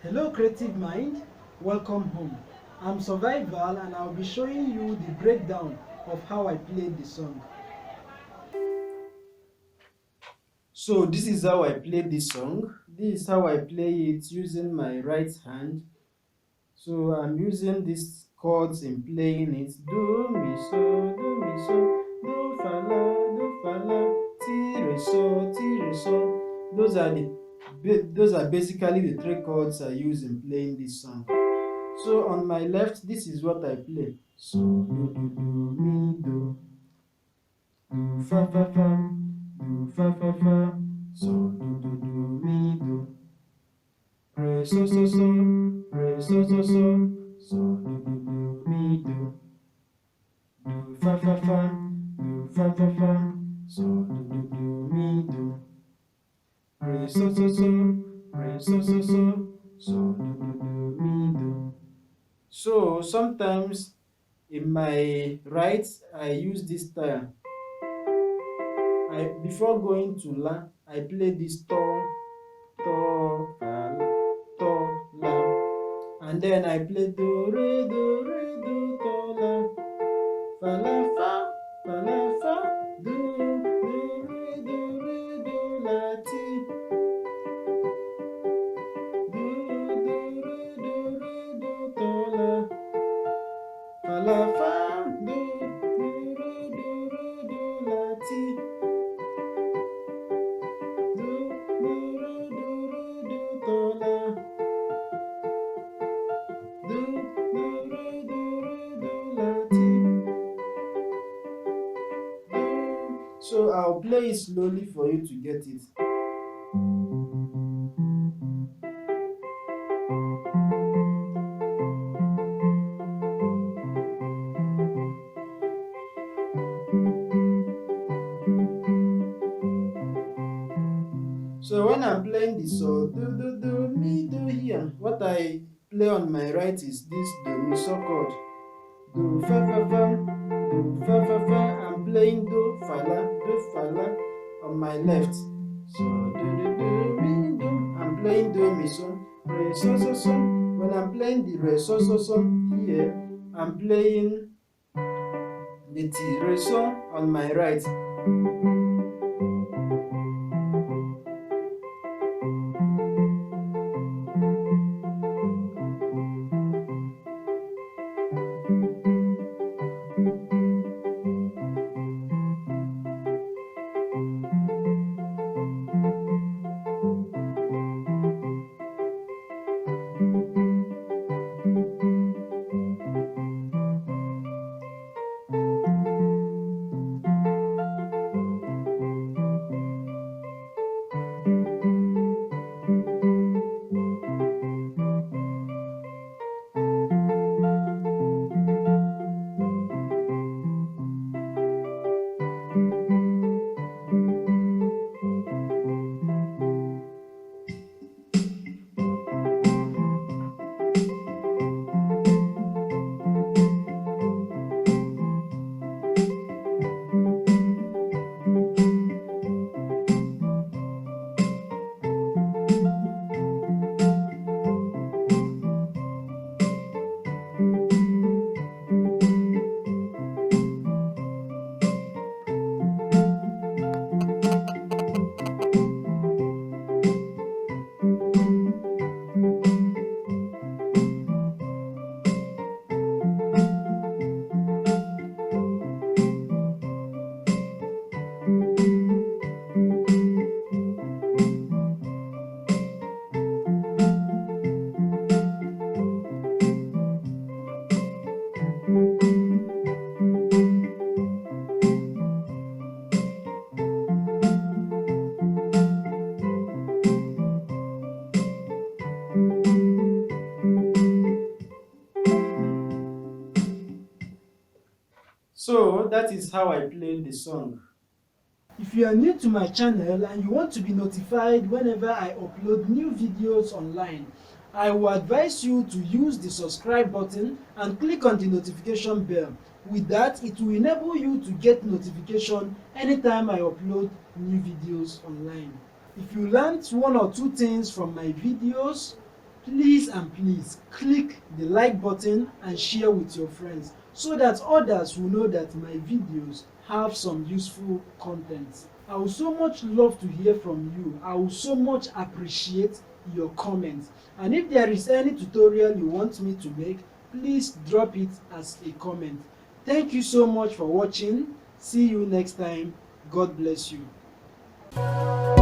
Hello creative mind, welcome home. I'm Survival and I'll be showing you the breakdown of how I played the song. So this is how I played this song. This is how I play it using my right hand. So I'm using these chords in playing it. Do, mi, so, do, fa, la, ti, re, so. Those are basically the three chords I use in playing this song. So on my left, this is what I play. So do mi do fa fa fa fa. So do mi do re so re so so do mi do fa fa fa. So do mi do re so re so so do mi do. So sometimes in my right, I use this style. Before going to la, I play this to, fa, la, and then I play do, re, do, to, la, fa, do, re, do, la, ti, do, to, la, fa, do, la, ti. So I'll play it slowly for you to get it. So when I'm playing the so do mi do here, what I play on my right is this do mi so chord. Do fa fa fa. I'm playing do fa la on my left. So do mi do. I'm playing do mi so re so. When I'm playing the re so here, I'm playing the ti re so on my right. So that is how I played the song. If you are new to my channel and you want to be notified whenever I upload new videos online, I will advise you to use the subscribe button and click on the notification bell. With that, it will enable you to get notification anytime I upload new videos online. If you learned one or two things from my videos, please and please click the like button and share with your friends so that others will know that my videos have some useful content. I would so much love to hear from you. I would so much appreciate your comments. And if there is any tutorial you want me to make, please drop it as a comment. Thank you so much for watching. See you next time. God bless you.